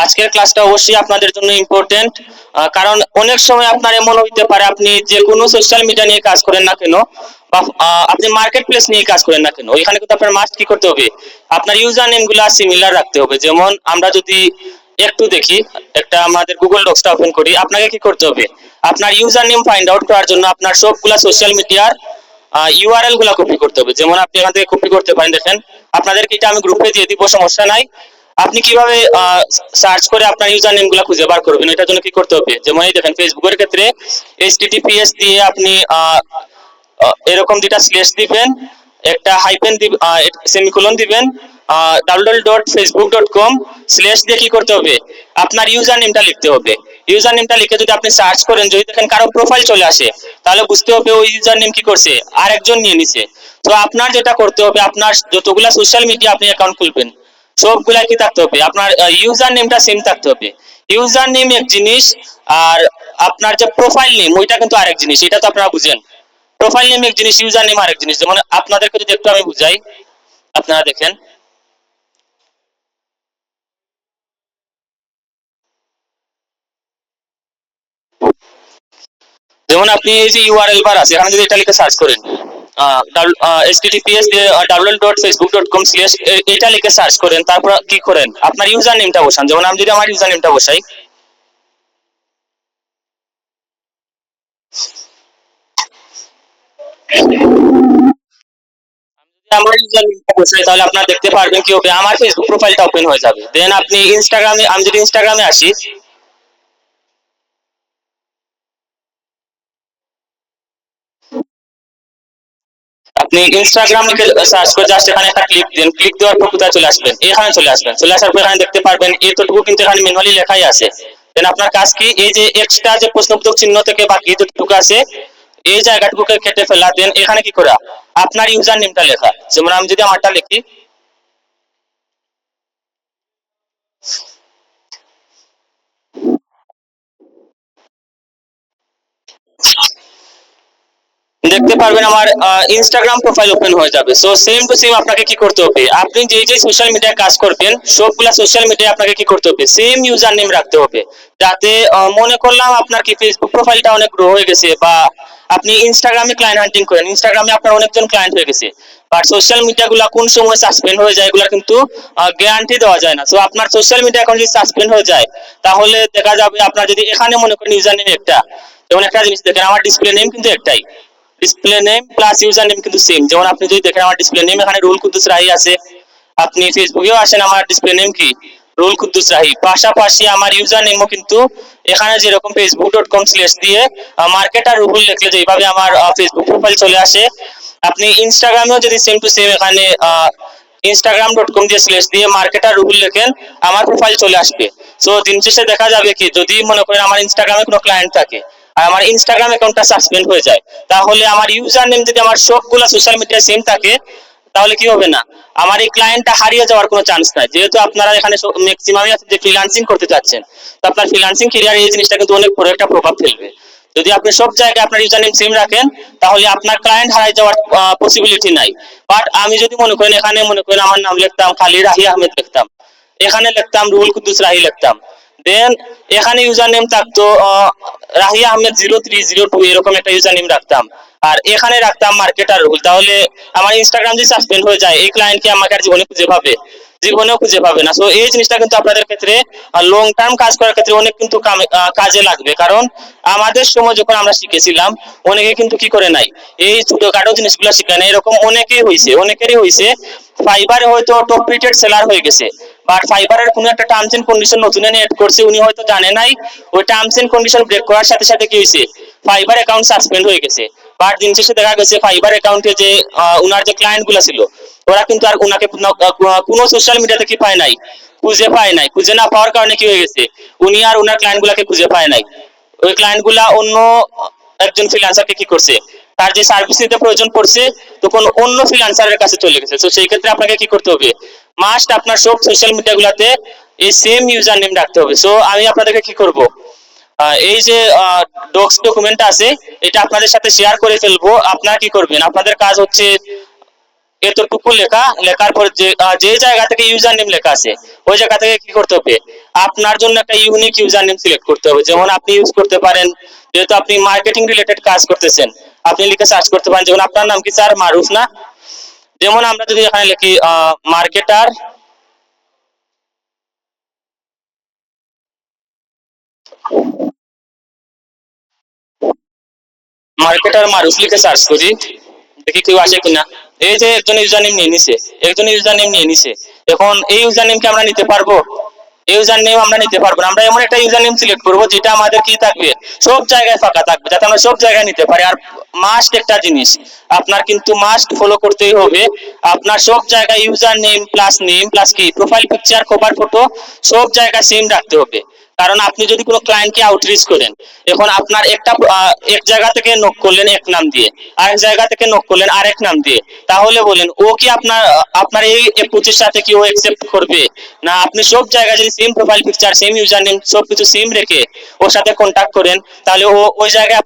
আজকের ক্লাসটা অবশ্যই আপনাদের জন্য ইম্পর্টেন্ট, কারণ অনেক সময় আপনার এমন হইতে পারে আপনি যে কোনো সোশ্যাল মিডিয়া নিয়ে কাজ করেন না কেন বা আপনি মার্কেট প্লেস নিয়ে কাজ করেন না কেন, এখানে কিন্তু আপনার মাস্ট কি করতে হবে, আপনার ইউজার নেম গুলা সিমিলার রাখতে হবে। যেমন আমরা যদি একটু দেখি, একটা আমাদের গুগল ডক্সটা ওপেন করি, আপনাকে কি করতে হবে, আপনার ইউজার নেম ফাইন্ড আউট করার জন্য আপনার সবগুলা সোশ্যাল মিডিয়ার ইউআরএল গুলা কপি করতে হবে। যেমন আপনি এখান থেকে কপি করতে পারেন, দেখেন আপনাদেরকে এটা আমি গ্রুপে দিয়ে দিব, সমস্যা নাই। আপনি কিভাবে সার্চ করে আপনার ইউজার নেম গুলা খুঁজে বার করবেন, এটার জন্য কি করতে হবে, যেমন এই দেখেন ফেসবুকের ক্ষেত্রে এইচটিটিপিএস দিয়ে আপনি এরকম দুটা স্ল্যাশ দিবেন, একটা হাইফেন সেমিকোলন দিবেন, www.facebook.com স্ল্যাশ দিয়ে কি করতে হবে, আপনার ইউজার নেমটা লিখতে হবে। ইউজার নেমটা লিখে যদি আপনি সার্চ করেন, যদি দেখেন কারো প্রোফাইল চলে আসে, তাহলে বুঝতে হবে ওই ইউজার নেম কি করছে, আরেকজন নিয়ে নিছে। তো আপনার যেটা করতে হবে, আপনার যতগুলা সোশ্যাল মিডিয়া আপনি অ্যাকাউন্ট খুলবেন সবগুলা কি থাকতে হবে, আপনার ইউজার নেমটা সেম থাকতে হবে। ইউজার নেম এক জিনিস, আর আপনার যে প্রোফাইল নেম ওইটা কিন্তু আরেক জিনিস, এটা তো আপনারা বুঝেন। প্রোফাইল নেম এক জিনিস, ইউজার নেম আরেক জিনিস। যেমন আপনাদেরকে যদি একটু আমি বুঝাই, আপনারা দেখেন, যেমন আপনি এই যে ইউআরএল বার আছে, এখানে যদি এটা লিখে সার্চ করেন, https দিয়ে www.facebook.com স্ল্যাশ এটা লিখে সার্চ করেন, তারপর কি করেন, আপনার ইউজার নেমটা বসান। যেমন আমি যদি আমার ইউজার নেমটা বসাই, আমার ইউজার নেমটা বসাই, তাহলে আপনারা দেখতে পারবেন কি হবে, আমার ফেসবুক প্রোফাইলটা ওপেন হয়ে যাবে। দেন আপনি ইনস্টাগ্রামে, আমি যদি ইনস্টাগ্রামে আসি, আপনি ইনস্টাগ্রাম লিখে সার্চ করে জাস্ট এখানে একটা ক্লিক দেন, ক্লিক দেওয়ার পর কোথায় চলে আসবেন, এখানে চলে আসবেন। চলে আসার পর এখানে দেখতে পারবেন এতটুকু কিন্তু এখানে ম্যানুয়ালি লেখাই আছে। দেন আপনার কাজ কি, এই যে এক্সট্রা যে প্রশ্নবোধক চিহ্ন থেকে বাকি যতটুকু আছে এই জায়গাটুকুকে কেটে ফেলা, দেন এখানে কি করা, আপনার ইউজার নেমটা লেখা। যেমন আমি যদি আমারটা লিখি, দেখতে পারবেন আমার ইনস্টাগ্রাম প্রোফাইল ওপেন হয়ে যাবে। সো সেম টু সেম আপনাকে কি করতে হবে, আপনি যে যে সোশ্যাল মিডিয়ায় কাজ করবেন সবগুলা সোশ্যাল মিডিয়ায় আপনাকে কি করতে হবে, সেম ইউজার নেম রাখতে হবে। যাতে মনে করলাম আপনার কি ফেসবুক প্রোফাইলটা অনেক গ্রো হয়ে গেছে, বা আপনি ইনস্টাগ্রামে ক্লায়েন্ট হান্টিং করেন, ইনস্টাগ্রামে আপনার অনেকজন ক্লায়েন্ট হয়ে গেছে, বাট সোশ্যাল মিডিয়া গুলা কোন সময় সাসপেন্ড হয়ে যায় এগুলা কিন্তু গ্যারান্টি দেওয়া যায় না। সো আপনার সোশ্যাল মিডিয়া অ্যাকাউন্ট যদি সাসপেন্ড হয়ে যায়, তাহলে দেখা যাবে আপনার যদি এখানে মনে করেন ইউজার নেম একটা, যেমন একটা জিনিস দেখেন আমার ডিসপ্লে নেম কিন্তু একটাই, display name plus user name কিন্তু সেম। যেমন আপনি যদি দেখেন আমার ডিসপ্লে নেম এখানে রুল কুদ্দুস রাহি আছে, আপনি ফেসবুকেও আসেন আমার ডিসপ্লে নেম কি রুল কুদ্দুস রাহি, পাশাপাশি আমার ইউজার নেমও কিন্তু এখানে যেরকম facebook.com স্ল্যাশ দিয়ে মার্কেট আর রুহুল লিখলে যেভাবে আমার ফেসবুক প্রোফাইল চলে আসে, আপনি ইনস্টাগ্রামেও যদি সেম টু সেম এখানে instagram.com দিয়ে স্ল্যাশ দিয়ে মার্কেট আর রুহুল লেখেন, আমার প্রোফাইল চলে আসবে। সো দিন শেষে দেখা যাবে কি, যদি মনে করেন আমার ইনস্টাগ্রামে কোনো ক্লায়েন্ট থাকে আর আমার ইনস্টাগ্রাম অ্যাকাউন্টটা সাসপেন্ড হয়ে যায়, তাহলে আমার ইউজার নেম যদি আমার সবগুলা সোশ্যাল মিডিয়া সেম থাকে, তাহলে কি হবে না, আমার এই ক্লায়েন্টটা হারিয়ে যাওয়ার কোনো চান্স নাই। যেহেতু আপনারা এখানে ম্যাক্সিমামই আছে যে ফ্রিল্যান্সিং করতে চাচ্ছেন, তো আপনার ফ্রিল্যান্সিং ক্যারিয়ারে এই জিনিসটা কিন্তু অনেক বড় একটা প্রভাব ফেলবে। যদি আপনি সব জায়গায় আপনার ইউজার নেম সেম রাখেন, তাহলে আপনার ক্লায়েন্ট হারিয়ে যাওয়ার পসিবিলিটি নাই। বাট আমি যদি মনে করেন এখানে মনে করেন আমার নাম লিখতাম খালি রাহি আহমেদ লিখতাম, এখানে লিখতাম রুহুল কুদ্দুস রাহি লিখতাম, দেন এখানে ইউজার নেম থাকতো রাহি আহমেদ 0302 এরকম একটা ইউজার নেম রাখতাম, আর এখানে রাখতাম মার্কেটার রুহুল, তাহলে আমার ইনস্টাগ্রাম যদি সাসপেন্ড হয়ে যায়, এই ক্লায়েন্ট কি আমাকে আর জীবনে খুঁজে পাবে, জীবনেও খুঁজে পাবে না। সো এই জিনিসটা কিন্তু আপনাদের ক্ষেত্রে লং টার্ম কাজ করার ক্ষেত্রে অনেক কিন্তু কাজে লাগবে। কারণ আমাদের সময় যখন আমরা শিখেছিলাম, অনেকে কিন্তু কি করে নাই, এই ছোটখাটো জিনিসগুলো শিখে নাই, এরকম অনেকেই হয়েছে, অনেকেরই হয়েছে ফাইবারে হয়তো টপ রেটেড সেলার হয়ে গেছে, বাট ফাইবারের কোনো একটা টার্মস এন্ড কন্ডিশন নতুন এনে এড করছে, উনি হয়তো জানে নাই, ওই টার্মস এন্ড কন্ডিশন ব্রেক করার সাথে সাথে কি হয়েছে, ফাইবার অ্যাকাউন্ট সাসপেন্ড হয়ে গেছে। বাট দিন শেষে দেখা গেছে ফাইবার অ্যাকাউন্টে যে উনার যে ক্লায়েন্ট গুলো ছিল, ওরা কিন্তু আর উনাকে কোনো সোশ্যাল মিডিয়াতে কি পায় নাই, খুঁজে পায় নাই। খুঁজে না পাওয়ার কারণে কি হয়ে গেছে, উনি আর উনার ক্লায়েন্ট গুলাকে খুঁজে পায় নাই। ওই ক্লায়েন্ট গুলা অন্য একজন ফ্রিল্যান্সারকে কি করছে, তার যে সার্ভিস নিতে প্রয়োজন পড়ছে, তখন অন্য ফ্রিল্যান্সারের কাছে চলে গেছে। তো সেই ক্ষেত্রে আপনাকে কি করতে হবে, মাস্ট আপনার সব সোশ্যাল মিডিয়া গুলাতে এই সেম ইউজার নেম রাখতে হবে। সো আমি আপনাদেরকে কি করব, এই যে ডক্স ডকুমেন্ট আছে এটা আপনাদের সাথে শেয়ার করে ফেলবো। আপনারা কি করবেন, আপনাদের কাজ হচ্ছে এতটুকু লেখা, লেখার পর যে জায়গা থেকে ইউজার নেম লেখা আছে ওই জায়গা থেকে কি করতে হবে, আপনার জন্য একটা ইউনিক ইউজার নেম সিলেক্ট করতে হবে। যেমন আপনি ইউজ করতে পারেন, যেহেতু আপনি মার্কেটিং রিলেটেড কাজ করতেছেন, আপনি লিখে সার্চ করতে পারেন। যেমন আপনার নাম কি স্যার? মারুফ না? যেমন আমরা যদি এখানে লিখি মার্কেটার, মার্কেটার মারুফ লিখে সার্চ করি, দেখি কেউ আসে কিনা। এই যে একজন ইউজার নেম নিয়ে নিছে, একজন ইউজার নেম নিয়ে নিছে। এখন এই ইউজার নেমকে আমরা নিতে পারবো? ইউজার নেম আমরা নিতে পারবো না। আমরা এমন একটা ইউজার নেম সিলেক্ট করবো যেটা আমাদের কি থাকবে, সব জায়গায় ফাঁকা থাকবে, যাতে আমরা সব জায়গায় নিতে পারি। আর মাস্ট একটা জিনিস আপনার কিন্তু মাস্ট ফলো করতেই হবে, আপনার সব জায়গায় ইউজার নেম প্লাস কি প্রোফাইল পিকচার কভার ফটো সব জায়গায় সেম রাখতে হবে। কারণ আপনি যদি কোনো ক্লায়েন্টকে আউটরিচ করেন, এখন আপনার একটা এক জায়গা থেকে নক করলেন এক নাম দিয়ে, আরেক জায়গা থেকে নক করলেন আরেক নাম দিয়ে, তাহলে বলেন ও কি আপনার আপনার এই অ্যাপ্রোচের সাথে কি ও অ্যাকসেপ্ট করবে? না আপনি সব জায়গায় যদি same profile picture same user name সবকিছু সেম রেখে ওর সাথে কন্ট্যাক্ট করেন, তাহলে ও ওই জায়গায়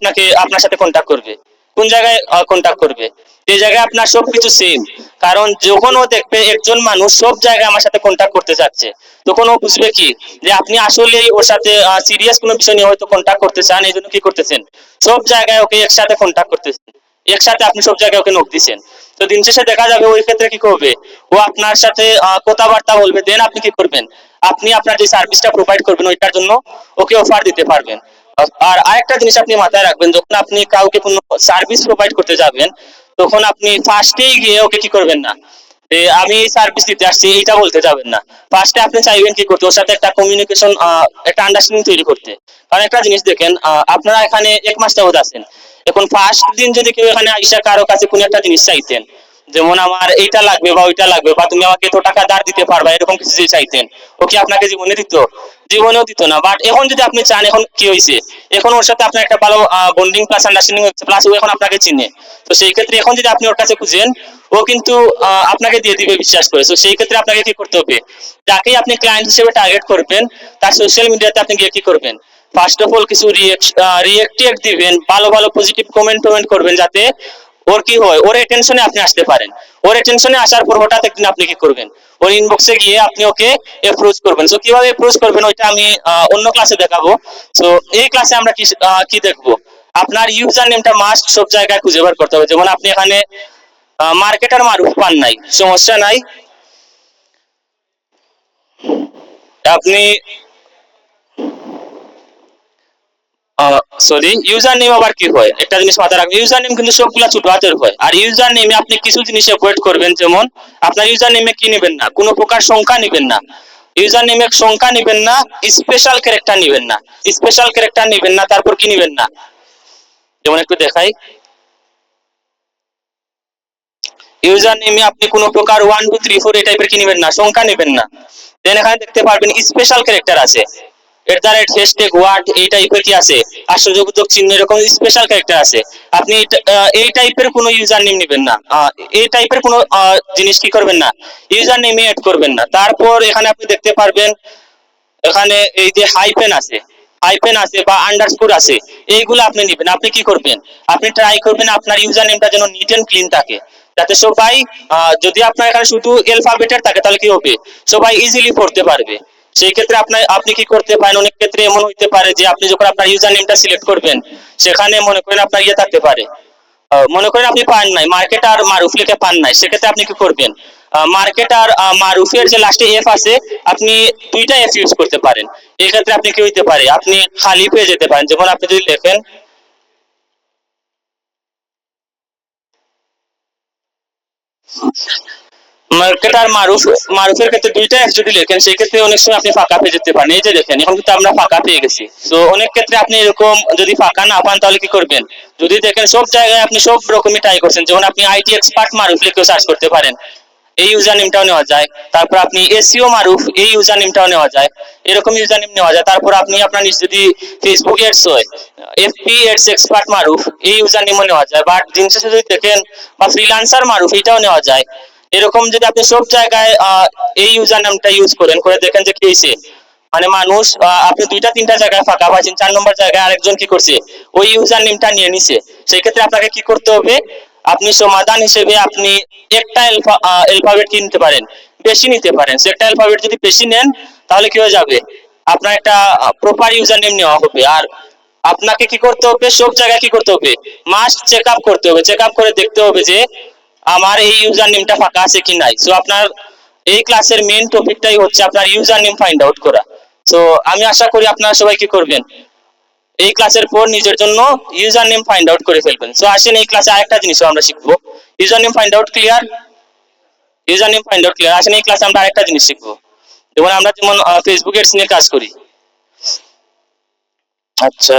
আপনার সাথে কন্ট্যাক্ট করবে। কোন জায়গায় কন্ট্যাক্ট করবে? যে জায়গায় আপনার সবকিছু সেম। কারণ যখন ও দেখবে একজন মানুষ সব জায়গায় আমার সাথে কন্ট্যাক্ট করতে যাচ্ছে, তখন ও বুঝবে কি যে আপনি আসলে ওর সাথে সিরিয়াস কোনো বিষয় নিয়ে হয়তো কন্ট্যাক্ট করতে চান, এই জন্য কি করতেছেন সব জায়গায় ওকে একসাথে কন্ট্যাক্ট করতেছেন, একসাথে আপনি সব জায়গায় ওকে নক দিচ্ছেন। তো দিন শেষে দেখা যাবে ওই ক্ষেত্রে কি করবে, ও আপনার সাথে কথাবার্তা বলবে, দেন আপনি কি করবেন, আপনি আপনার যে সার্ভিসটা প্রোভাইড করবেন ওইটার জন্য ওকে অফার দিতে পারবেন। আর আরেকটা জিনিস আপনি মাথায় রাখবেন, যখন আপনি কাউকে কোনো সার্ভিস প্রোভাইড করতে যাবেন, তখন আপনি ফার্স্টেই গিয়ে ওকে কি করবেন না যে আমি এই সার্ভিস দিতে আসছি এইটা বলতে যাবেন না। ফার্স্টে আপনি চাইবেন কি করতে, ওর সাথে একটা কমিউনিকেশন, একটা আন্ডারস্ট্যান্ডিং তৈরি করতে। কারণ একটা জিনিস দেখেন, আপনারা এখানে 1 মাস যাবত আছেন, এখন ফার্স্ট দিন যদি কেউ এখানে আইসা কারো কাছে কোনো একটা জিনিস চাইতেন, যেমন আমার এইটা লাগবে বা ওইটা লাগবে বা তুমি আমাকে এত টাকা ধার দিতে পারবা, এরকম কিছু যদি চাইতেন, ও কি আপনাকে জীবনে দিত? জীবনেও দিত না। বাট এখন যদি আপনি চান, এখন কি হয়েছে, এখন ওর সাথে আপনার একটা ভালো বন্ডিং প্লাস আন্ডারস্ট্যান্ডিং হচ্ছে, প্লাস ও এখন আপনাকে চিনে। তো সেই ক্ষেত্রে এখন যদি আপনি ওর কাছে খুঁজেন, ও কিন্তু আপনাকে দিয়ে দিবে বিশ্বাস করে। তো সেই ক্ষেত্রে আপনাকে কি করতে হবে, যাকেই আপনি ক্লায়েন্ট হিসেবে টার্গেট করবেন তার সোশ্যাল মিডিয়াতে আপনি গিয়ে কি করবেন, ফার্স্ট অফ অল কিছু রিয়েক্ট দিবেন, ভালো ভালো পজিটিভ কমেন্ট করবেন, যাতে ওর কি হয়, ওর অ্যাটেনশনে আপনি আসতে পারেন। ওর অ্যাটেনশনে আসার পর হঠাৎ একদিন আপনি কি করবেন, ওর ইনবক্সে গিয়ে আপনি ওকে অ্যাপ্রোচ করবেন। সো কিভাবে অ্যাপ্রোচ করবেন ওইটা আমি অন্য ক্লাসে দেখাবো। সো এই ক্লাসে আমরা কি দেখবো, আপনার ইউজার নেমটা মাস্ট সব জায়গায় খুঁজে বের করতে হবে। যেমন আপনি এখানে মার্কেটার মারুফ পান নাই, সমস্যা নাই, আপনি সরি ইউজার নেম আবার কি হয় একটা জিনিস মাথায় রাখবেন, ইউজার নেম কিন্তু সবগুলা ছোট হাতের হয়। আর ইউজার নেমে আপনি কিছু জিনিস অ্যাভয়েড করবেন, যেমন আপনার ইউজার নেমে কি নেবেন না, কোনো প্রকার সংখ্যা নেবেন না, ইউজার নেমে সংখ্যা নেবেন না, স্পেশাল ক্যারেক্টার নেবেন না, স্পেশাল ক্যারেক্টার নেবেন না, তারপর কি নেবেন না, যেমন একটু দেখাই, ইউজার নেমে আপনি কোনো প্রকার 1 2 3 4 এই টাইপের কি নেবেন না, সংখ্যা নেবেন না। দেন এখানে দেখতে পারবেন স্পেশাল ক্যারেক্টার আছে, @ ওয়ার্ড এই টাইপের কি আছে, আশ্চর্যবোধক চিহ্ন, এরকম স্পেশাল ক্যারেক্টার আছে। আপনি এই টাইপের কোনো ইউজার নেম নেবেন না, এই টাইপের কোনো জিনিস কি করবেন না, ইউজার নেমে এড করবেন না। তারপর এখানে আপনি দেখতে পারবেন এখানে এই যে হাইপেন আছে বা আন্ডারস্কোর আছে, এইগুলো আপনি নেবেন। আপনি কি করবেন, আপনি ট্রাই করবেন আপনার ইউজার নেমটা যেন নিট এন্ড ক্লিন থাকে, যাতে সবাই যদি আপনার এখানে শুধু অ্যালফাবেটের থাকে তাহলে কি হবে, সবাই ইজিলি পড়তে পারবে। সেই ক্ষেত্রে আপনি কি করতে পারেন, অনেক ক্ষেত্রে এমন হইতে পারে যে আপনি যখন আপনার ইউজার নেমটা সিলেক্ট করবেন, সেখানে মনে করেন আপনার ইয়ে থাকতে পারে, মনে করেন আপনি পান নাই, মার্কেটার মারুফ লিখে পান নাই, সেক্ষেত্রে আপনি কি করবেন, মার্কেটার মারুফের যে লাস্টে এফ আছে, আপনি 2টা এফ ইউজ করতে পারেন। এই ক্ষেত্রে আপনি কি হইতে পারে, আপনি খালি পেয়ে যেতে পারেন। যেমন আপনি যদি লেখেন মার্কেটার মারুফের ক্ষেত্রে 2টা এফ যদি লেখেন, সেই ক্ষেত্রে অনেক সময় আপনি ফাঁকা পেয়ে যেতে পারেন। এই যে দেখেন এখন কিন্তু আমরা ফাঁকা পেয়ে গেছি। তো অনেক ক্ষেত্রে আপনি এরকম যদি ফাঁকা না পান তাহলে কি করবেন, যদি দেখেন সব জায়গায় আপনি সব রকমই ট্রাই করছেন, যেমন আপনি আইটি এক্সপার্ট মারুফ লিখেও সার্চ করতে পারেন, এই ইউজার নেমটাও নেওয়া যায়। তারপর আপনি এসইও মারুফ এই ইউজার নেমটাও নেওয়া যায়, এরকম ইউজার নেম নেওয়া যায়। তারপর আপনি আপনার যদি ফেসবুক এডস হয়, এফপি এডস এক্সপার্ট মারুফ এই ইউজার নেমও নেওয়া যায়। বাট দিন শেষে যদি দেখেন বা ফ্রিল্যান্সার মারুফ এটাও নেওয়া যায়। এরকম যদি আপনি সব জায়গায় এই ইউজার নামটা ইউজ করে দেখেন যে কি হয়েছে, মানে মানুষ আপনি 2টা 3টা জায়গায় ফাঁকা পাচ্ছেন, 4 নম্বর জায়গায় আরেকজন কি করছে, ওই ইউজার নেমটা নিয়ে নিছে। সেই ক্ষেত্রে আপনাকে কি করতে হবে, আপনি সমাধান হিসেবে আপনি একটা অ্যালফাবেট কি নিতে পারেন, বেশি নিতে পারেন। So, একটা অ্যালফাবেট যদি বেশি নেন তাহলে কি হয়ে যাবে, আপনার একটা প্রপার ইউজার নেম নেওয়া হবে। আর আপনাকে কি করতে হবে, সব জায়গায় কি করতে হবে, মাস্ট চেক আপ করতে হবে, চেক আপ করে দেখতে হবে যে আমার এই ইউজার নেমটা ফাঁকা আছে কি নাই। সো আপনার এই ক্লাসের মেইন টপিকটাই হচ্ছে আপনার ইউজার নেম ফাইন্ড আউট করা। সো আমি আশা করি আপনারা সবাই কি করবেন, এই ক্লাসের পর নিজের জন্য ইউজার নেম ফাইন্ড আউট করে ফেলবেন। সো আসেন এই ক্লাসে আরেকটা জিনিসও আমরা শিখবো, user name find out clear, user name find out clear. আসেন এই ক্লাসে আমরা আরেকটা জিনিস শিখবো, যেমন আমরা যেমন ফেসবুক এডস নিয়ে কাজ করি। আচ্ছা,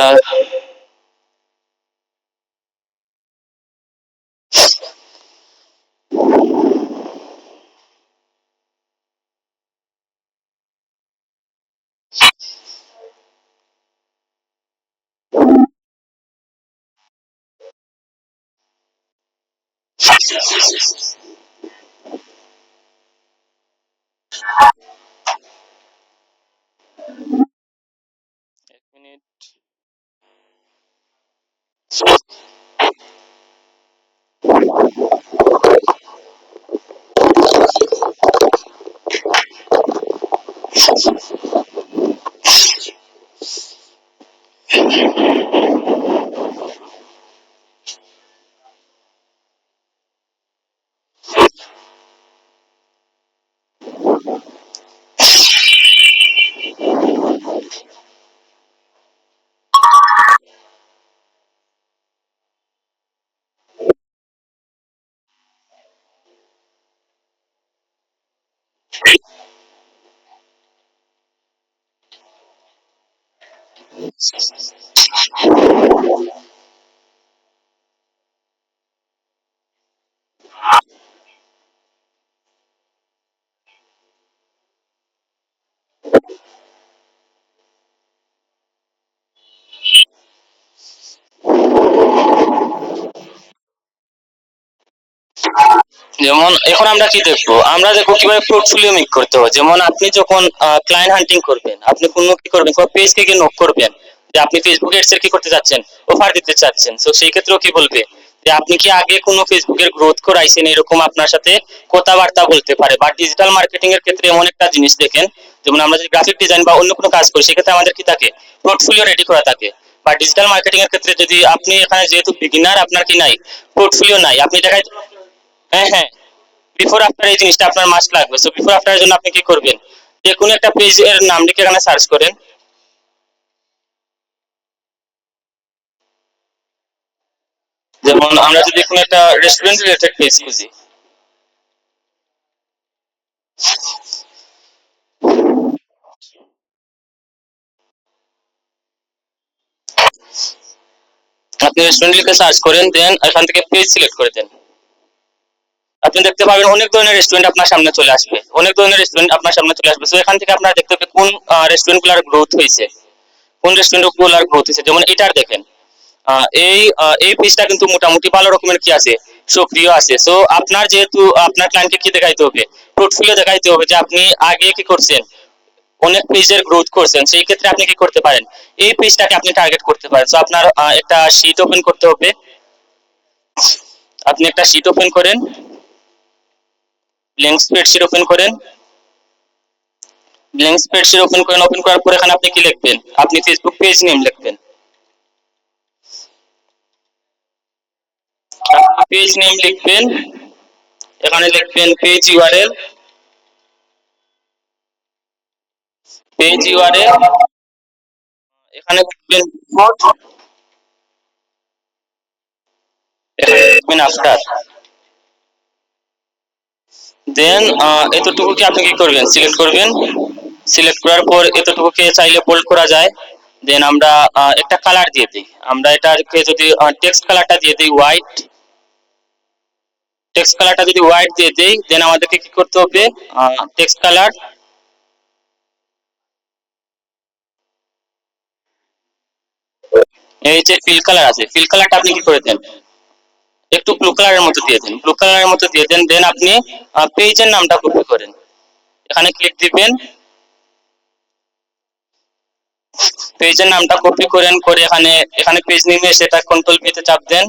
এক মিনিট। যেমন এখন আমরা কি দেখবো, আমরা দেখবো কিভাবে পোর্টফোলিও মেক করতে হয়। যেমন আপনি যখন ক্লায়েন্ট হান্টিং করবেন, আপনি কোনো কি করবেন, কোনো পেজকে গিয়ে নক করবেন যে আপনি ফেসবুক এডস এর কি করতে যাচ্ছেন, অফার দিতে চাচ্ছেন। তো সেই ক্ষেত্রেও কি বলবে যে আপনি কি আগে কোনো ফেসবুকের গ্রোথ করাইছেন, এরকম আপনার সাথে কথাবার্তা বলতে পারে। বা ডিজিটাল মার্কেটিং এর ক্ষেত্রে এমন একটা জিনিস দেখেন, যেমন আমরা যদি গ্রাফিক ডিজাইন বা অন্য কোনো কাজ করি সেক্ষেত্রে আমাদের কি থাকে, পোর্টফোলিও রেডি করা থাকে। বা ডিজিটাল মার্কেটিং এর ক্ষেত্রে যদি আপনি এখানে যেহেতু বিগিনার, আপনার কি নাই, পোর্টফোলিও নাই, আপনি দেখাই, হ্যাঁ হ্যাঁ, বিফোর আফটার এই জিনিসটা আপনার মাস্ট লাগবে। সো বিফোর আফটার জন্য আপনি কি করবেন, যে কোনো একটা পেজ এর নাম লিখে এখানে সার্চ করেন। যেমন আমরা যদি কোনো একটা রেস্টুরেন্ট রিলেটেড পেজ খুঁজি, আপনি রেস্টুরেন্ট লিখে সার্চ করেন, দেন এখান থেকে পেজ সিলেক্ট করে দেন। আপনি দেখতে পাবেন অনেক ধরনের রেস্টুরেন্ট আপনার সামনে চলে আসবে, অনেক ধরনের রেস্টুরেন্ট আপনার সামনে চলে আসবে। তো এখান থেকে আপনারা দেখতে পাবেন কোন রেস্টুরেন্ট গুলার গ্রোথ হয়েছে, কোন রেস্টুরেন্ট গুলার গ্রোথ হয়েছে। যেমন এটার দেখেন, এই পেজটা কিন্তু মোটামুটি ভালো রকমের কি আছে, সক্রিয় আছে। সো আপনার যেহেতু আপনার ক্লায়েন্টকে কি দেখাইতে হবে, পোর্টফোলিও দেখাইতে হবে যে আপনি আগে কি করছেন, অনেক পেজের গ্রোথ করছেন। সেই ক্ষেত্রে আপনি কি করতে পারেন, এই পেজটাকে আপনি টার্গেট করতে পারেন। সো আপনার একটা শীট ওপেন করতে হবে, আপনি একটা শীট ওপেন করেন, ব্ল্যাঙ্ক স্প্রেডশিট ওপেন করেন, ব্ল্যাঙ্ক স্প্রেডশিট ওপেন করেন। ওপেন করার পর এখানে আপনি কি লিখবেন, আপনি ফেসবুক পেজ নেম লিখবেন। আপনি পেজ নেম লিখবেন, এখানে লিখবেন পেজ ইউআরএল, পেজ ইউআরএল, এখানে লিখবেন কোড, এখানে লিখবেন আফটার। দেন এতটুকুকে আপনি কি করবেন, সিলেক্ট করবেন। সিলেক্ট করার পর এতটুকুকে চাইলে বোল্ড করা যায়। দেন আমরা একটা কালার দিয়ে দিই, আমরা এটাকে যদি টেক্সট কালারটা দিয়ে দিই হোয়াইট, টেক্সট কালারটা যদি হোয়াইট দিয়ে দেই, দেন আমাদেরকে কি করতে হবে, টেক্সট কালার, এই যে ফিল কালার আছে, ফিল কালারটা আপনি কি করে দেন, একটু ব্লু কালারের মতো দিয়ে দেন, ব্লু কালারের মতো দিয়ে দেন। দেন আপনি পেজের নামটা কপি করেন, এখানে ক্লিক দিবেন, পেজের নামটা কপি করেন, করে এখানে এখানে পেজ নেমে সেটা কন্ট্রোল ভি তে চাপ দেন,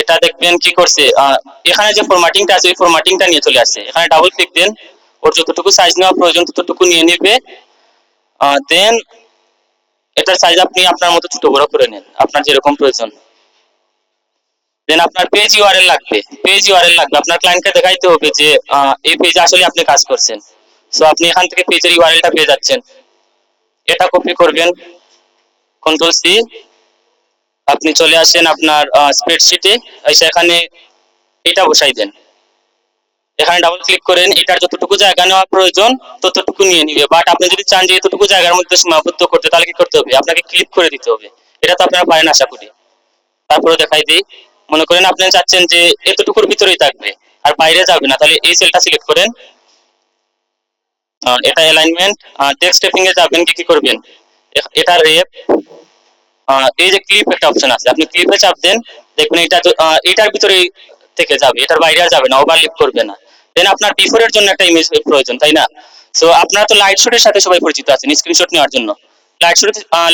এটা দেখবেন কি করছে, এখানে যে ফরম্যাটিংটা আছে ওই ফরম্যাটিংটা নিয়ে চলে আসছে। এখানে ডাবল ক্লিক দেন, ওর যতটুকু সাইজ নেওয়া প্রয়োজন ততটুকু নিয়ে নেবে। দেন এটার সাইজ আপনি আপনার মতো ছোট বড় করে নেন, আপনার যেরকম প্রয়োজন। দেন আপনার পেজ ইউআরএল লাগবে, পেজ ইউআরএল লাগবে। আপনার ক্লায়েন্টকে দেখাইতে হবে যে এই পেজে আসলে আপনি কাজ করছেন। সো আপনি এখান থেকে পেজের ইউআরএলটা পেয়ে যাচ্ছেন। এটা কপি করবেন, কন্ট্রোল সি, আপনি চলে আসেন আপনার স্প্রেডশিটে, এসে এখানে এটা বসাই দেন। এখানে ডাবল ক্লিক করেন, এটার যতটুকু জায়গা নেওয়া প্রয়োজন ততটুকু নিয়ে নিবে। বাট আপনি যদি চান যে এতটুকু জায়গার মধ্যে সীমাবদ্ধ করতে, তাহলে কি করতে হবে, আপনাকে ক্লিক করে দিতে হবে। এটা তো আপনারা পারেন আশা করি। তারপরে দেখাই দিই, মনে করেন আপনি চাচ্ছেন যে এতটুকুর ভিতরেই থাকবে আর বাইরে যাবে না, তাহলে এই সেলটা সিলেক্ট করেন। এটা অ্যালাইনমেন্ট, টেক্সট স্টেপিং এ যাবেন, কি করবেন, এটা রেপ, এই যে ক্লিপ একটা অপশন আছে, আপনি ক্লিপে চাপ দেন, দেখবেন এটা এটার ভিতরে থেকে যাবে, এটার বাইরে আর যাবে না, ওভারলিপ করবে না। দেন আপনার বিফোরের জন্য একটা ইমেজ প্রয়োজন, তাই না? সো আপনারা তো লাইট শটের সাথে সবাই পরিচিত আছেন স্ক্রিনশট নেওয়ার জন্য।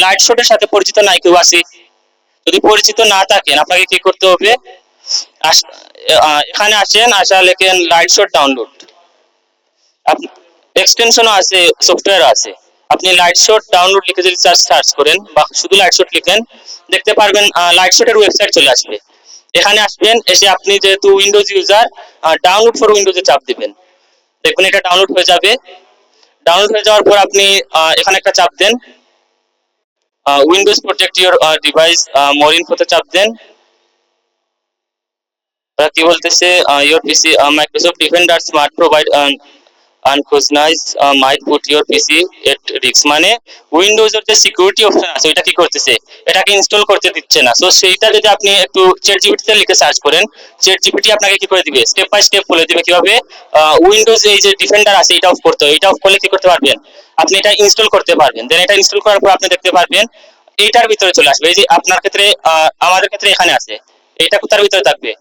লাইট শটের সাথে পরিচিত নাই কেউ আছে? যদি পরিচিত না থাকেন আপনাকে কি করতে হবে, এখানে আসেন, আসা লেখেন লাইট শট ডাউনলোড। এক্সটেনশনও আছে, সফটওয়্যার আছে। আপনি লাইট শট ডাউনলোড লিখে যদি সার্চ করেন বা শুধু লাইট শট লিখেন, দেখতে পারবেন লাইট শটের ওয়েবসাইট চলে আসবে। এখানে আসবেন, এসে আপনি যেহেতু উইন্ডোজ ইউজার, ডাউনলোড ফর উইন্ডোজে চাপ দিবেন, দেখবেন এটা ডাউনলোড হয়ে যাবে। ডাউনলোড হয়ে যাওয়ার পর আপনি এখানে একটা চাপ দেন, Windows protect your device more ইনফোতে চাপ দেন। কি বলতেছে, your PC Microsoft Defender smart provide unrecognized might put your PC at risk, মানে উইন্ডোজের যে সিকিউরিটি অপশন আছে ওইটা কি করতেছে, এটাকে ইনস্টল করতে দিচ্ছে না। সো সেইটা যদি আপনি একটু চ্যাট জিপিটিতে লিখে সার্চ করেন, চ্যাট জিপিটি আপনাকে কি করে দিবে, স্টেপ বাই স্টেপ বলে দিবে কিভাবে উইন্ডোজ এই যে ডিফেন্ডার আছে এটা অফ করতে হয়। এটা অফ করলে কি করতে পারবেন, আপনি এটা ইনস্টল করতে পারবেন। দেন এটা ইনস্টল করার পর আপনি দেখতে পারবেন এইটার ভিতরে চলে আসবে। এই যে আপনার ক্ষেত্রে, আমাদের ক্ষেত্রে এখানে আছে, এটা কোথার ভিতরে থাকবে,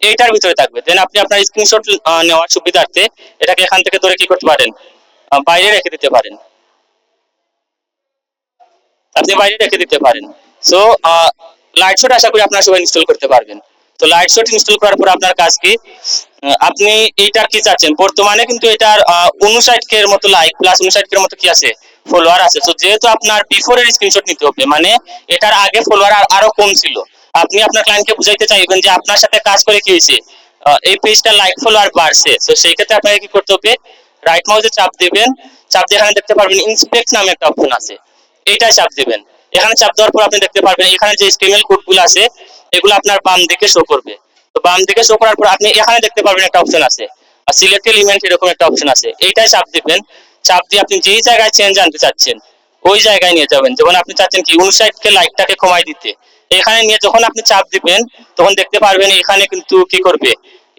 এইটার ভিতরে থাকবে। দেন আপনি আপনার স্ক্রিনশট নেওয়ার সুবিধার্থে এটাকে এখান থেকে ধরে কি করতে পারেন, বাইরে রেখে দিতে পারেন, আপনি বাইরে রেখে দিতে পারেন। সো লাইট শট আশা করি আপনারা সবাই ইনস্টল করতে পারবেন। তো লাইট শট ইনস্টল করার পর আপনার কাজ কি, আপনি এইটার কি চাচ্ছেন, বর্তমানে কিন্তু এটার 59K এর মতো লাইক প্লাস 59K এর মতো কি আছে, ফলোয়ার আছে। তো যেহেতু আপনার বিফোরের স্ক্রিনশট নিতে হবে, মানে এটার আগে ফলোয়ার আরো কম ছিল, আপনি আপনার ক্লায়েন্টকে বুঝাইতে চাইবেন যে আপনার সাথে কাজ করে কি হয়েছে, এই পেজটা লাইক ফলোয়ার বাড়ছে। তো সেই ক্ষেত্রে আপনাকে কি করতে হবে, রাইট মাউসে চাপ দিবেন, চাপ দিয়ে এখানে দেখতে পারবেন ইন্সপেক্ট নামে একটা অপশন আছে, এইটাই চাপ দিবেন। এখানে চাপ দেওয়ার পর আপনি দেখতে পারবেন এখানে যে HTML কোডগুলো আছে এগুলো আপনার বাম দিকে শো করবে। তো বাম দিকে শো করার পর আপনি এখানে দেখতে পারবেন একটা অপশন আছে, আর সিলেক্ট এলিমেন্ট এরকম একটা অপশন আছে, এইটাই চাপ দিবেন। চাপ দিয়ে আপনি যেই জায়গায় চেঞ্জ আনতে চাচ্ছেন ওই জায়গায় নিয়ে যাবেন। যেমন আপনি চাচ্ছেন কি 59K লাইকটাকে কমাই দিতে, এখানে নিয়ে যখন আপনি চাপ দিবেন তখন দেখতে পারবেন এখানে কিন্তু কি করবে,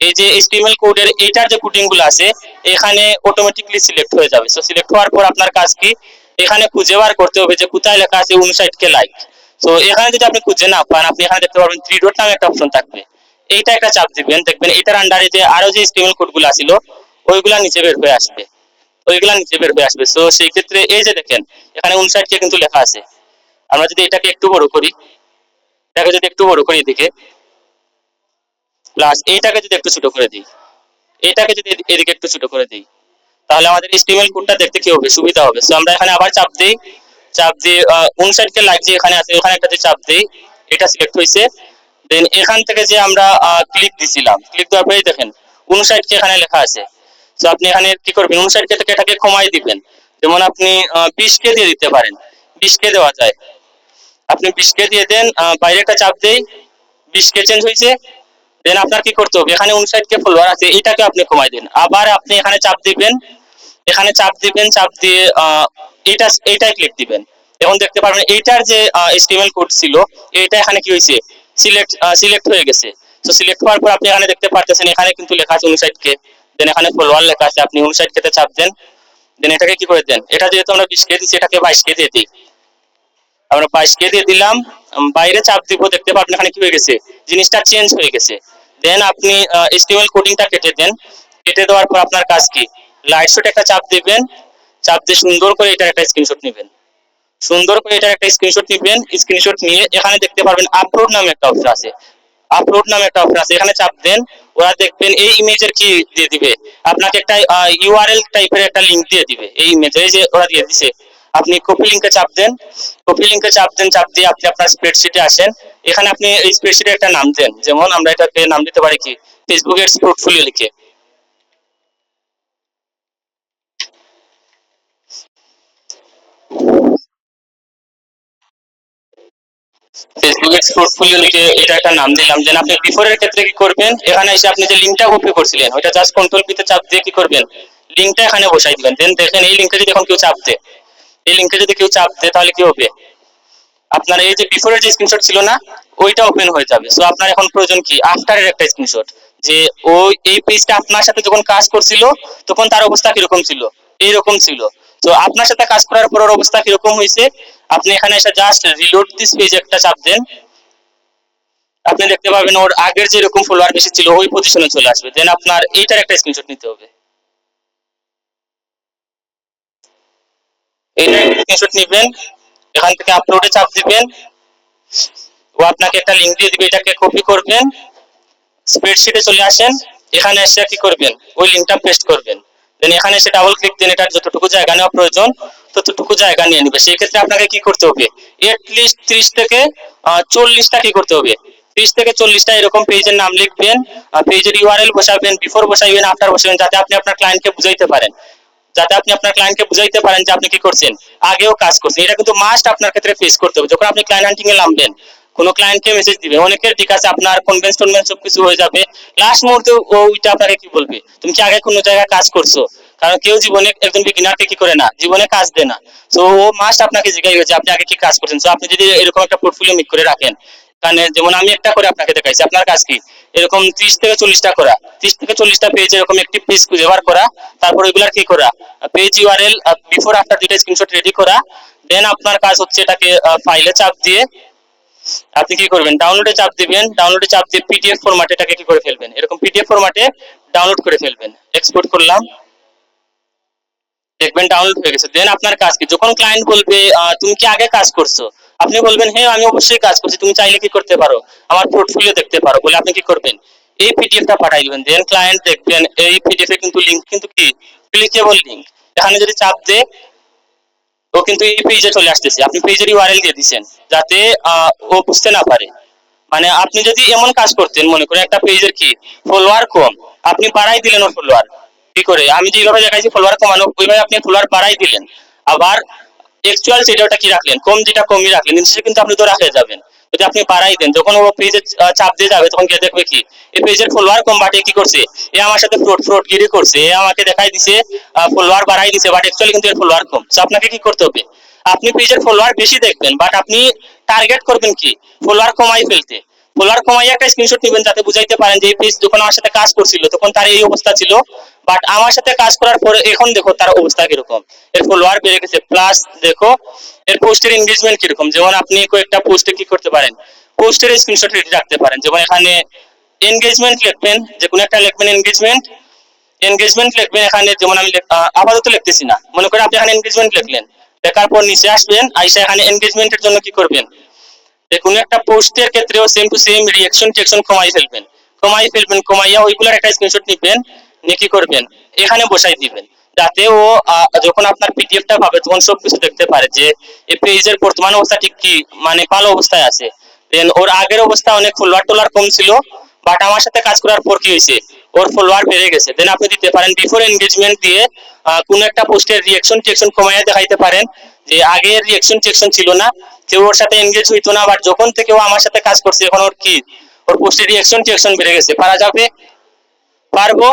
এই যে HTML কোডের এইটার যে কোডিং গুলো আছে এখানে অটোমেটিকলি সিলেক্ট হয়ে যাবে। সো সিলেক্ট হওয়ার পর আপনার কাজ কি, এখানে খুঁজে বার করতে হবে যে কোথায় লেখা আছে 59K লাইক। তো এখানে যদি আপনি খুঁজে না পান, আপনি এখানে দেখতে পারবেন থ্রি ডট নামে একটা অপশন থাকবে, এইটা একটা চাপ দিবেন, দেখবেন এটার আন্ডারে যে আরো যে HTML কোডগুলো ছিল ওইগুলা নিচে বের হয়ে আসবে, ওইগুলা নিচে বের হয়ে আসবে। তো সেই ক্ষেত্রে এই যে দেখেন এখানে 59K কিন্তু লেখা আছে। আমরা যদি এটাকে একটু বড় করি, এটাকে যদি একটু বড় করি এদিকে, প্লাস এইটাকে যদি একটু ছোট করে দিই, এইটাকে যদি এদিকে একটু ছোট করে দিই, তাহলে আমাদের HTML কোডটা দেখতে কি হবে, সুবিধা হবে। সো আমরা এখানে আবার চাপ দেই, চাপ দিয়ে 59K লাইক যে এখানে আছে ওখানে একটা যে চাপ দেই, এটা সিলেক্ট হয়েছে। দেন এখান থেকে যে আমরা ক্লিক দিছিলাম, ক্লিক দেওয়ার পরে দেখেন 59K এখানে লেখা আছে। তো আপনি এখানে কি করবেন, 59K থেকে এটাকে কমাই দিবেন। যেমন আপনি 20K দিয়ে দিতে পারেন, 20K দেওয়া যায়, আপনি 20K দিয়ে দেন, বাইরে একটা চাপ দেই, 20K চেঞ্জ হয়েছে। দেন আপনার কি করতে হবে, এখানে 59K ফলোয়ার আছে এটাকে আপনি কমাই দেন, আবার আপনি এখানে চাপ দিবেন, এখানে চাপ দিবেন, চাপ দিয়ে এইটাই ক্লিক দিবেন। এখন দেখতে পারবেন এইটার যে HTML কোড ছিল এইটা এখানে কি হয়েছে, সিলেক্ট হয়ে গেছে। তো সিলেক্ট হওয়ার পর আপনি এখানে দেখতে পারতেছেন এখানে কিন্তু লেখা আছে 59K, দেন এখানে ফলোয়ার লেখা আছে, আপনি 59K তে চাপ দেন। দেন এটাকে কি করে দেন, এটা যেহেতু আমরা 20K দিচ্ছি এটাকে 22K দিয়ে দিই, আমরা 22K দিয়ে দিলাম। বাইরে চাপ দিব, দেখতে পাবেন এখানে কি হয়ে গেছে, জিনিসটা চেঞ্জ হয়ে গেছে। দেন আপনি HTML কোডিংটা কেটে দেন, কেটে দেওয়ার পর আপনার কাজ কি, লাইট শট একটা চাপ দিবেন, চাপ দিয়ে সুন্দর করে এটার একটা স্ক্রিনশট নেবেন, সুন্দর করে এটার একটা স্ক্রিনশট নেবেন। স্ক্রিনশট নিয়ে এখানে দেখতে পারবেন আপলোড নামে একটা অপশন আছে, আপলোড নামে একটা অপশন আছে, এখানে চাপ দেন। ওরা দেখবেন এই ইমেজের কি দিয়ে দিবে, আপনাকে একটা ইউআরএল টাইপের একটা লিংক দিয়ে দিবে এই ইমেজে, এই যে ওরা দিয়ে দিছে। আপনি কপি লিংকে চাপ দেন, কপি লিংকে চাপ দেন, চাপ দিয়ে আপনি আপনার স্প্রেডশিটে আসেন। এখানে আপনি এই স্প্রেডশিটে একটা নাম দেন, যেমন আমরা এটাকে নাম দিতে পারি কি ফেসবুকের পোর্টফোলিও লিখে। ফেসবুকের পোর্টফোলিও লিখে এটা একটা নাম দিলাম। দেন আপনি বিফোরের ক্ষেত্রে কি করবেন, এখানে এসে আপনি যে লিংকটা কপি করছিলেন ওইটা জাস্ট কন্ট্রোল পিতে চাপ দিয়ে কি করবেন, লিংকটা এখানে বসাই দিবেন। দেন দেখেন এই লিংকে যদি এখন কেউ চাপ দেয়, এই লিংকে যদি কেউ চাপ দেয় তাহলে কি হবে, আপনার এই যে বিফোরের যে স্ক্রিনশট ছিল না ওইটা ওপেন হয়ে যাবে। সো আপনার এখন প্রয়োজন কি আফটারের একটা স্ক্রিনশট, যে ওই এই পেজটা আপনার সাথে যখন কাজ করছিল তখন তার অবস্থা কিরকম ছিল, এইরকম ছিল। তো আপনার সাথে কাজ করার পর ওর অবস্থা কিরকম হয়েছে, আপনি এখানে এসে জাস্ট রিলোড দিস পেজ একটা চাপ দেন, আপনি দেখতে পাবেন ওর আগের যেরকম ফলোয়ার বেশি ছিল ওই পজিশনে চলে আসবে। দেন আপনার এইটার একটা স্ক্রিনশট নিতে হবে, এইটার একটা স্ক্রিনশট নেবেন, এখান থেকে আপলোডে চাপ দিবেন, ও আপনাকে একটা লিংক দিয়ে দিবে, এটাকে কপি করবেন, স্প্রেডশিটে চলে আসেন, এখানে এসে কি করবেন ওই লিংকটা পেস্ট করবেন। দেন এখানে এসে ডাবল ক্লিক দেন, এটার যতটুকু জায়গা নেওয়া প্রয়োজন ততটুকু জায়গা নিয়ে নিবে। সেই ক্ষেত্রে আপনাকে কি করতে হবে, এটলিস্ট 30 থেকে 40টা কি করতে হবে, 30 থেকে 40টা এরকম পেজের নাম লিখবেন, পেজের ইউআরএল বসাবেন, বিফোর বসাইবেন, আফটার বসাবেন, যাতে আপনি আপনার ক্লায়েন্টকে বুঝাইতে পারেন, যাতে আপনি আপনার ক্লায়েন্টকে বুঝাইতে পারেন যে আপনি কি করছেন, আগেও কাজ করছেন। এটা কিন্তু মাস্ট আপনার ক্ষেত্রে ফেস করতে হবে যখন আপনি ক্লায়েন্ট হান্টিং এ নামবেন। কোনো ক্লায়েন্টকে মেসেজ দিবেন, অনেকের ঠিক আছে আপনার কনভেন্স টনভেন্স সবকিছু হয়ে যাবে, লাস্ট মুহূর্তে ওইটা আপনাকে কি বলবে, তুমি কি আগে কোনো জায়গায় কাজ করছো, কারণ কেউ জীবনে একজন বিগিনারকে কি করে না, জীবনে কাজ দেয় না। তো ও মাস্ট আপনাকে জিজ্ঞাসা যে আপনি আগে কি কাজ করছেন। তো আপনি যদি এরকম একটা পোর্টফোলিও মেক করে রাখেন, মানে যেমন আমি একটা করে আপনাকে দেখাইছি, আপনার কাজ কি এরকম 30 থেকে 40টা করা, 30 থেকে 40টা পেজ এরকম একটি পেজ খুঁজে বার করা, তারপর ওইগুলার কি করা, পেজ ইউআরএল বিফোর আফটার দুইটা স্ক্রিনশট রেডি করা। দেন আপনার কাজ হচ্ছে এটাকে ফাইলে চাপ দিয়ে আপনি কি করবেন, ডাউনলোডে চাপ দিবেন, ডাউনলোডে চাপ দিয়ে পিডিএফ ফরম্যাটে এটাকে কি করে ফেলবেন, এরকম পিডিএফ ফরম্যাটে ডাউনলোড করে ফেলবেন। এক্সপোর্ট করলাম, দেখবেন ডাউনলোড হয়ে গেছে। দেন আপনার কাজ কি, যখন ক্লায়েন্ট বলবে তুমি কি আগে কাজ করছো, আপনি বলবেন হ্যাঁ আমি অবশ্যই কাজ করছি, তুমি চাইলে কি করতে পারো আমার পোর্টফোলিও দেখতে পারো, বলে আপনি কি করবেন এই পিডিএফটা পাঠাই দিবেন। দেন ক্লায়েন্ট দেখবেন এই পিডিএফ এ কিন্তু লিংক কিন্তু কি ক্লিকেবল লিংক, এখানে যদি চাপ দেয় ও কিন্তু এই পেজে চলে আসতেছে, আপনি পেজের ইউআরএল দিয়ে দিচ্ছেন যাতে ও বুঝতে না পারে। মানে আপনি যদি এমন কাজ করতেন, মনে করেন একটা পেজের কি ফলোয়ার কম, আপনি বাড়াই দিলেন ওর ফলোয়ার, কি করে আমি যেভাবে দেখাইছি ফলোয়ার কমানো ওইভাবে আপনি ফলোয়ার বাড়াই দিলেন, আবার অ্যাকচুয়াল যেটা ওটা কি রাখলেন কম, যেটা কমই রাখলেন, দিন শেষে কিন্তু আপনি তো রাখে যাবেন। যদি আপনি বাড়াই দেন যখন ও পেজে চাপ দিয়ে যাবে তখন গিয়ে দেখবে কি এই পেজের ফলোয়ার কম, বাট কি করছে, এ আমার সাথে ফ্রড গিরি করছে, এ আমাকে দেখাই দিছে ফলোয়ার বাড়াই দিছে, বাট অ্যাকচুয়ালি কিন্তু এর ফলোয়ার কম। তো আপনাকে কি করতে হবে, আপনি পেজের ফলোয়ার বেশি দেখবেন, বাট আপনি টার্গেট করবেন কি ফলোয়ার কমাই ফেলতে। ফলোয়ার কমাই একটা স্ক্রিনশট নেবেন যাতে বুঝাইতে পারেন যে এই পেজ যখন আমার সাথে কাজ করছিল তখন তার এই অবস্থা ছিল, বাট আমার সাথে কাজ করার পরে এখন দেখো তার অবস্থা কিরকম, এর ফলোয়ার বেড়ে গেছে, প্লাস দেখো এর পোস্টের এনগেজমেন্ট কিরকম। যেমন আপনি কয়েকটা পোস্টে কি করতে পারেন, পোস্টের স্ক্রিনশট রেডি রাখতে পারেন, যেমন এখানে এনগেজমেন্ট লিখবেন, যে কোনো একটা লিখবেন এনগেজমেন্ট, এনগেজমেন্ট লিখবেন এখানে, যেমন আমি আপাতত লিখতেছি না, মনে করেন আপনি এখানে এনগেজমেন্ট লিখলেন, লেখার পর নিচে আসবেন, আইসা এখানে এনগেজমেন্টের জন্য কি করবেন, যে কোনো একটা পোস্টের ক্ষেত্রেও সেম টু সেম রিঅ্যাকশন টিঅ্যাকশন কমাই ফেলবেন, কমাই ফেলবেন, কমাইয়া ওইগুলোর একটা স্ক্রিনশট নিবেন, নিয়ে কি করবেন এখানে বসাই দিবেন, যাতে ও যখন আপনার পিডিএফটা পাবে তখন সবকিছু দেখতে পারে যে এই পেজের বর্তমান অবস্থা ঠিক কি, মানে ভালো অবস্থায় আছে। দেন ওর আগের অবস্থা অনেক ফলোয়ার টোলার কম ছিল, বাট আমার সাথে কাজ করার পর কি হয়েছে ওর ফলোয়ার বেড়ে গেছে। দেন আপনি দিতে পারেন বিফোর এনগেজমেন্ট দিয়ে কোনো একটা পোস্টের রিঅ্যাকশন টিঅ্যাকশন কমাইয়া দেখাইতে পারেন, যে আগের রিঅ্যাকশন টিঅ্যাকশন ছিল না, কেউ ওর সাথে এনগেজ হইতো না, বাট যখন থেকে ও আমার সাথে কাজ করছে এখন ওর কি ওর পোস্টের রিঅ্যাকশন টিঅ্যাকশন বেড়ে গেছে। পারা যাবে, পারবো।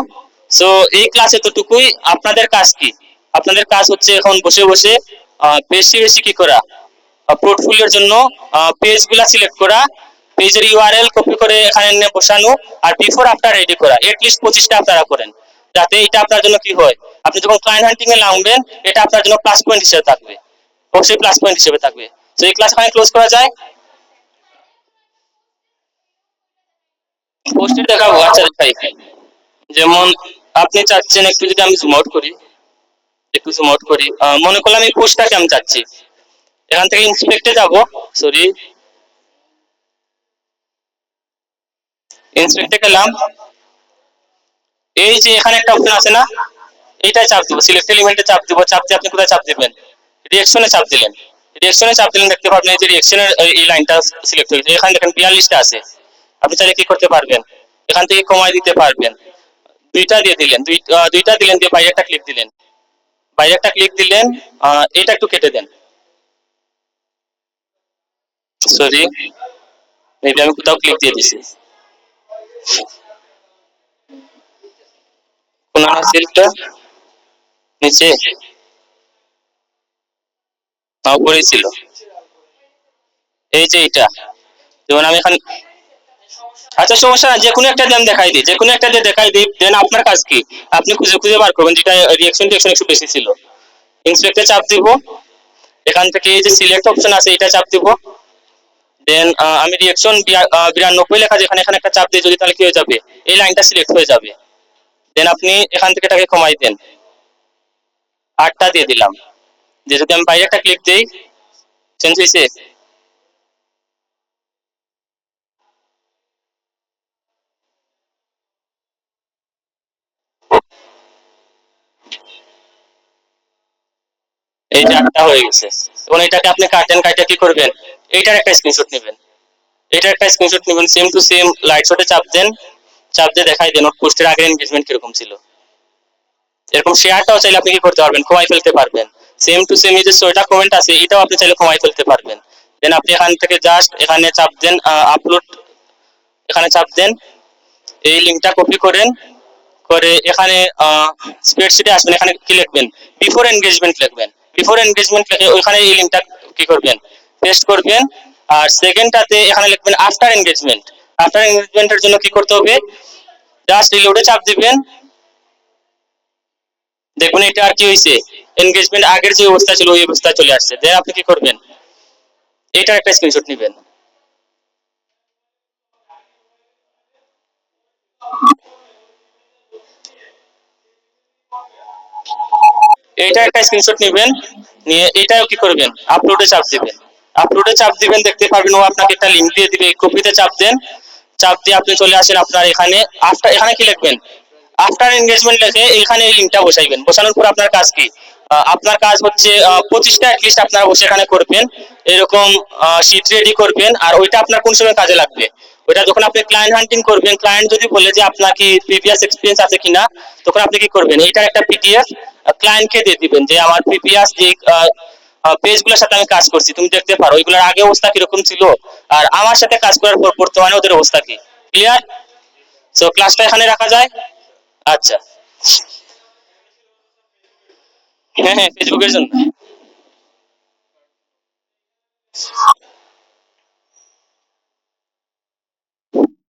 সো এই ক্লাস এতটুকুই। আপনাদের কাজ কি, আপনাদের কাজ হচ্ছে এখন বসে বসে বেশি বেশি কি করা, পোর্টফোলিওর জন্য পেজ গুলা সিলেক্ট করা, পেজের ইউআরএল কপি করে এখানে এনে বসানো, আর বিফোর আফটার রেডি করা, এটলিস্ট 25টা আপনারা করেন, যাতে এটা আপনার জন্য কি হয়, আপনি যখন ক্লায়েন্ট হান্টিং এ নামবেন এটা আপনার জন্য প্লাস পয়েন্ট হিসেবে থাকবে, অবশ্যই প্লাস পয়েন্ট হিসেবে থাকবে। তো এই ক্লাস এখানে ক্লোজ করা যায়, পোস্টে দেখাবো, আচ্ছা দেখাই। যেমন আপনি চাচ্ছেন একটু, যদি আমি জুম আউট করি, একটু জুম আউট করি, মনে করলাম এই পোস্টটাকে আমি চাচ্ছি, এখান থেকে ইন্সপেক্টে যাব, সরি ইন্সপেক্টে গেলাম, এই যে এখানে একটা অপশন আছে না, এইটাই চাপ দিব, সিলেক্ট এলিমেন্টে চাপ দিব, চাপ দিয়ে আপনি কোথায় চাপ দিবেন, রিঅ্যাকশনে চাপ দিলেন, রিঅ্যাকশনে চাপ দিলেন দেখতে পাবেন এই যে রিঅ্যাকশনের এই লাইনটা সিলেক্ট হয়েছে, এখানে দেখেন 42টা আছে। আপনি চাইলে কি করতে পারবেন, এখান থেকে কমায় দিতে পারবেন, দুইটা দিয়ে দিলেন, দুইটা দিলেন, দিয়ে বাইরে একটা ক্লিক দিলেন, বাইরে একটা ক্লিক দিলেন, এটা একটু কেটে দেন, সরি মেবি আমি কোথাও ক্লিক দিয়ে দিছি, কোন সিলটা নিচে উপরেই ছিল, এই যে এটা, যেমন আমি এখন, আচ্ছা সমস্যা না, যে কোনো একটা দিয়ে আমি দেখাই দিই, যে কোনো একটা দিয়ে দেখাই দিই, দেন আপনার কাজ কি, আপনি খুঁজে খুঁজে বার করবেন যেটা রিঅ্যাকশন টিঅ্যাকশন একটু বেশি ছিল। ইন্সপেক্টে চাপ দিব, এখান থেকে এই যে সিলেক্ট অপশন আছে এটা চাপ দিব, দেন আমি রিঅ্যাকশন 92 লেখা যেখানে, এখানে একটা চাপ দিয়ে যদি, তাহলে কি হয়ে যাবে, এই লাইনটা সিলেক্ট হয়ে যাবে। দেন আপনি এখান থেকে এটাকে কমাই দেন, 8টা দিয়ে দিলাম, যে যদি আমি বাইরে একটা ক্লিক দিই, চেঞ্জ হয়েছে, এই যে 8টা হয়ে গেছে। এবং এটাকে আপনি কাটেন, কাটে কি করবেন, এইটার একটা স্ক্রিনশট নেবেন, এটার একটা স্ক্রিনশট নেবেন, সেম টু সেম লাইট শটে চাপ দেন, চাপ দিয়ে দেখাই দেন ওর পোস্টের আগের এনগেজমেন্ট কিরকম ছিল। এরকম শেয়ারটাও চাইলে আপনি কি করতে পারবেন, কমাই ফেলতে পারবেন, সেম টু সেম এই যে 6টা কমেন্ট আছে এটাও আপনি চাইলে কমাই ফেলতে পারবেন। দেন আপনি এখান থেকে জাস্ট এখানে চাপ দেন, আপলোড, এখানে চাপ দেন, এই লিংকটা কপি করেন, করে এখানে স্প্রেডশিটে আসবেন, এখানে কি লিখবেন, বিফোর এনগেজমেন্ট লিখবেন, বিফোর এনগেজমেন্ট লিখে ওইখানে এই লিংকটা কি করবেন, পেস্ট করবেন। আর সেকেন্ডটাতে এখানে লিখবেন আফটার এনগেজমেন্ট, আফটার এনগেজমেন্টের জন্য কি করতে হবে, জাস্ট রিলোডে চাপ দিবেন, দেখুন এটা আর কি হয়েছে, এনগেজমেন্ট আগের যে অবস্থা ছিল ওই অবস্থায় চলে আসছে। দেন আপনি কি করবেন, এটার একটা স্ক্রিনশট নেবেন, এইটা একটা স্ক্রিনশট নেবেন, নিয়ে এটাও কি করবেন, আপলোডে চাপ দিবেন, আপলোডে চাপ দিবেন, দেখতে পারবেন ও আপনাকে একটা লিংক দিয়ে দিবে, কপিতে চাপ দেন, চাপ দিয়ে আপনি চলে আসেন আপনার এখানে, আফটার, এখানে কি লিখবেন, আফটার এনগেজমেন্ট লিখে এখানে এই লিংকটা বসাইবেন, বসানোর পর আপনার কাজ কি, আপনার কাজ হচ্ছে 25টা অ্যাটলিস্ট আপনারা বসে এখানে করবেন, এরকম শীট রেডি করবেন। আর ওইটা আপনার কোন সময় কাজে লাগবে, ওইটা যখন আপনি ক্লায়েন্ট হান্টিং করবেন, ক্লায়েন্ট যদি বলে যে আপনার কি প্রিভিয়াস এক্সপিরিয়েন্স আছে কিনা, তখন আপনি কি করবেন, এইটার একটা পিডিএফ ক্লায়েন্টকে দিয়ে দিবেন, যে আমার প্রিভিয়াস যে পেজগুলোর সাথে আমি কাজ করছি তুমি দেখতে পারো ওইগুলোর আগে অবস্থা কিরকম ছিল, আর আমার সাথে কাজ করার পর বর্তমানে ওদের অবস্থা কি। ক্লিয়ার? সো ক্লাসটা এখানে রাখা যায়। আচ্ছা, হ্যাঁ হ্যাঁ ফেসবুকের জন্য।